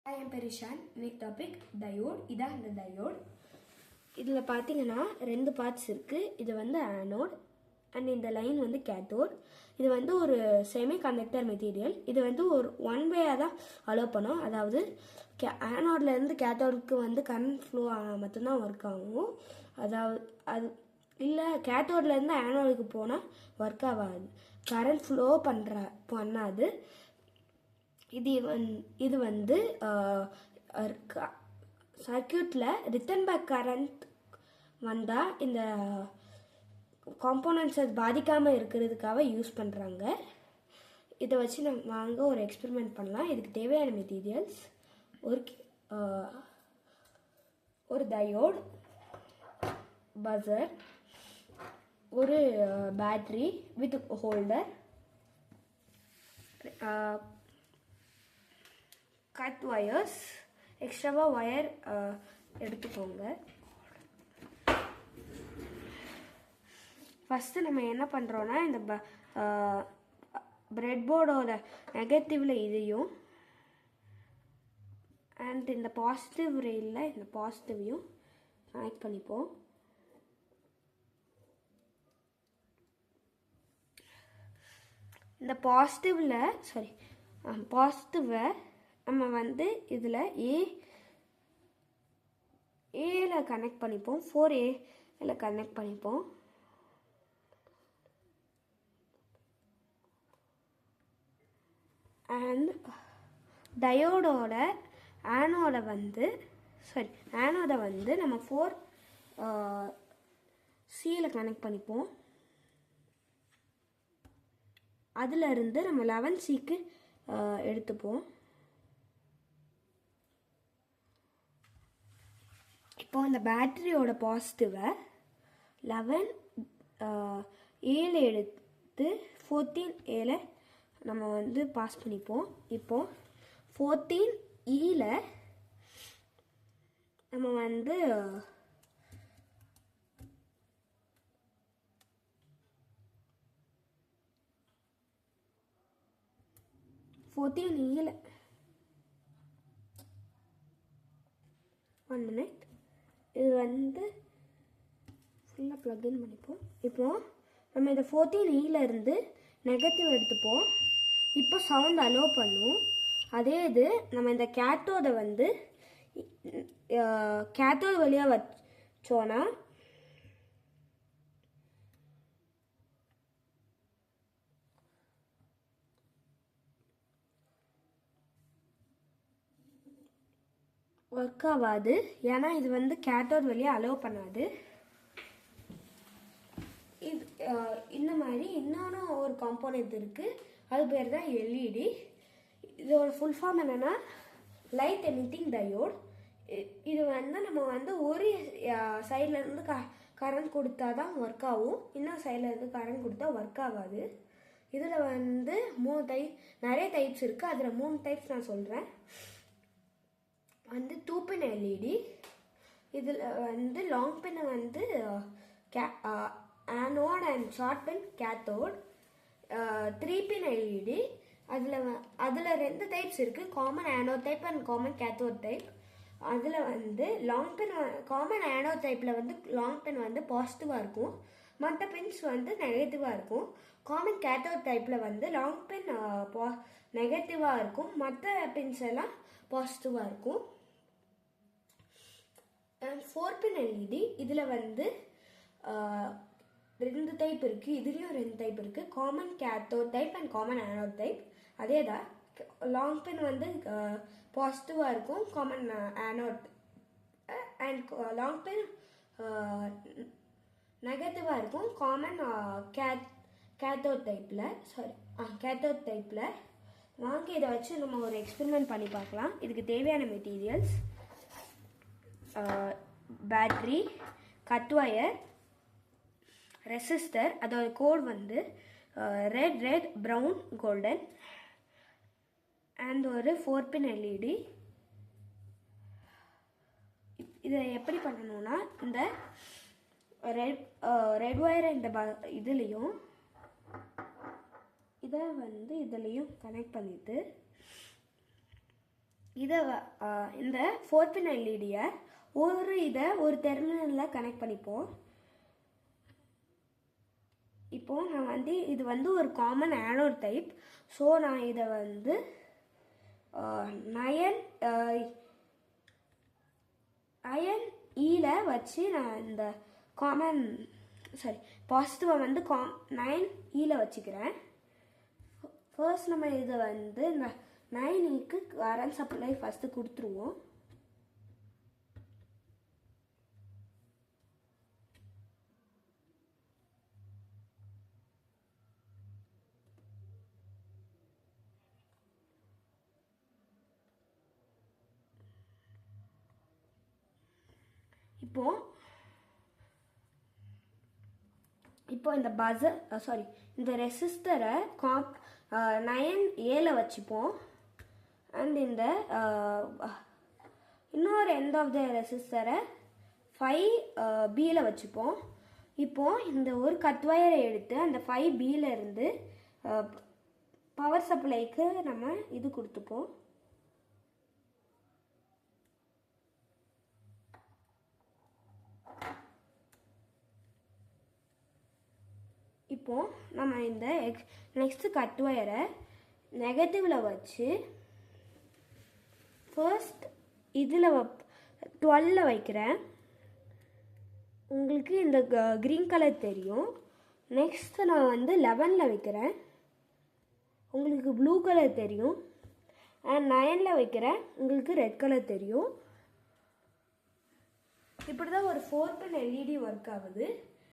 I am Perishan. Next topic diode. இதான் இந்த diode. இதில் பார்த்தீங்கன்னா ரெண்டு பார்ட்ஸ் இருக்குது. இது வந்து ஆனோட் அண்ட் இந்த லைன் வந்து கேத்தோட். இது வந்து ஒரு செமி கண்டக்டர் மெட்டீரியல். இது வந்து ஒரு ஒன் வேயாக தான் அலோவ் பண்ணும். அதாவது ஆனோட்லேருந்து கேத்தோடுக்கு வந்து கரண்ட் ஃப்ளோ ஆனால் மட்டும்தான் ஒர்க் ஆகும். அதாவது அது இல்லை கேத்தோட்லேருந்து ஆனோடுக்கு போனால் ஒர்க் ஆகாது, கரண்ட் ஃப்ளோ பண்ணாது. இது வந்து சர்க்கியூட்டில் ரிட்டர்ன் பேக் கரண்ட் வந்தால் இந்த காம்போனன்ட்ஸை பாதிக்காமல் இருக்கிறதுக்காக யூஸ் பண்ணுறாங்க. இதை வச்சு நம்ம வாங்க ஒரு எக்ஸ்பெரிமெண்ட் பண்ணலாம். இதுக்கு தேவையான மெட்டீரியல்ஸ் ஒரு டயோட், பஸர், ஒரு battery with holder, cut wires, எக்ஸ்ட்ராவாக ஒயர் எடுத்துக்கோங்க. ஃபஸ்ட்டு நம்ம என்ன பண்ணுறோன்னா இந்த பிரெட் போர்டோட நெகட்டிவில் இதையும் அண்ட் இந்த பாசிட்டிவ் ரெயிலில் இந்த பாசிட்டிவையும் கனெக்ட் பண்ணிப்போம். இந்த பாசிட்டிவை நம்ம வந்து இதில் ஏல கனெக்ட் பண்ணிப்போம். 4A கனெக்ட் பண்ணிப்போம். அண்ட் டயோடோட ஆனோட வந்து நம்ம 4Cல கனெக்ட் பண்ணிப்போம். அதிலிருந்து நம்ம 11Cக்கு எடுத்துப்போம். இப்போ இந்த பேட்டரியோட பாசிட்டிவை 11Aல எடுத்து 14Aல நம்ம வந்து பாஸ் பண்ணிப்போம். இப்போ 14Eல நம்ம வந்து ஒன் மினிட், இது வந்து ஃபுல்லாக ப்ளக்இன் பண்ணிப்போம். இப்போது நம்ம இந்த 14Eல இருந்து நெகட்டிவ் எடுத்துப்போம். இப்போ சவுண்ட் அலோவ் பண்ணும். அதே இது நம்ம இந்த கேத்தோடை வந்து கேத்தோடு வழியாக வச்சோன்னா ஒர்க் ஆகாது. ஏன்னா இது வந்து கேத்தோட் வழியாக அலோவ் பண்ணாது. இது இந்த மாதிரி இன்னொன்று ஒரு காம்போனன்ட் இருக்குது, அது பேர் தான் எல்இடி. இதோட ஃபுல் ஃபார்ம் என்னென்னா லைட் எமிட்டிங் டயோட். இது வந்து நம்ம வந்து ஒரு சைட்லேருந்து கரண்ட் கொடுத்தா தான் ஒர்க் ஆகும், இன்னொரு சைட்லேருந்து கரண்ட் கொடுத்தா ஒர்க் ஆகாது. இதில் வந்து நிறைய டைப்ஸ் இருக்குது. அதில் 3 டைப்ஸ் நான் சொல்கிறேன். வந்து 2 பின் எல்இடி. இதில் வந்து லாங் பின் வந்து anode and short pin cathode. 3 pin LED. அதில் 2 டைப்ஸ் இருக்குது, common anode type and common cathode type. அதில் வந்து லாங் பின் காமன் ஆனோட் டைப்பில் வந்து லாங் பின் வந்து பாசிட்டிவாக இருக்கும், மற்ற பின்ஸ் வந்து நெகட்டிவாக இருக்கும். காமன் கேத்தோட் டைப்பில் வந்து லாங் பின் நெகட்டிவாக இருக்கும், மற்ற பின்ஸ் எல்லாம் பாசிட்டிவாக இருக்கும். 4 பின் எல்இடி. இதில் வந்து 2 டைப் இருக்குது, இதுலேயும் 2 டைப் இருக்குது, common cathode type and common anode type. அதே தான் லாங் பின் வந்து பாசிட்டிவாக இருக்கும், காமன் ஆனோட், அண்ட் லாங் பின் நெகட்டிவாக இருக்கும், காமன் கேத்தோட் டைப்பில். வாங்க இதை வச்சு நம்ம ஒரு எக்ஸ்பெரிமெண்ட் பண்ணி பார்க்கலாம். இதுக்கு தேவையான materials battery, cut wire, resistor, அதோட கோட் வந்து ரெட் ப்ரௌன் கோல்டன், அண்ட் ஒரு 4 பின் எல்இடி. இதை எப்படி பண்ணணும்னா இந்த ரெட் ஒயரை இந்த இதுலேயும் இதை வந்து இதுலேயும் கனெக்ட் பண்ணிவிட்டு இதை இந்த 4 pin எல்இடியை ஒரு டெர்மினலில் கனெக்ட் பண்ணிப்போம். இப்போது நான் வந்து இது வந்து ஒரு காமன் ஆனோட் டைப். ஸோ நான் இதை வந்து 9 அயன் ஈல வச்சு நான் இந்த பாசிட்டிவை வந்து 9 ஈல வச்சுக்கிறேன். ஃபர்ஸ்ட் நம்ம இதை வந்து 9 ஈக்கு கரண்ட் சப்ளை ஃபஸ்ட்டு கொடுத்துருவோம். இப்போ இந்த இந்த ரெசிஸ்டரை 9Aல வச்சுப்போம். அண்ட் இந்த இன்னொரு எண்ட் ஆஃப் த ரெசிஸ்டரை 5Bல வச்சுப்போம். இப்போது இந்த ஒரு கட் வயரை எடுத்து அந்த 5Bல இருந்து பவர் சப்ளைக்கு நம்ம இது கொடுத்துப்போம். இப்போது நம்ம இந்த நெக்ஸ்ட் கட் வயரை நெகட்டிவில் வச்சு ஃபர்ஸ்ட் இதில் 12ல் வைக்கிறேன். உங்களுக்கு இந்த க்ரீன் கலர் தெரியும். நெக்ஸ்ட் நான் வந்து 11ல் வைக்கிறேன். உங்களுக்கு ப்ளூ கலர் தெரியும். அண்ட் 9ல் வைக்கிறேன். உங்களுக்கு ரெட் கலர் தெரியும். இப்படி தான் ஒரு 4 pin எல்இடி ஒர்க் ஆகுது.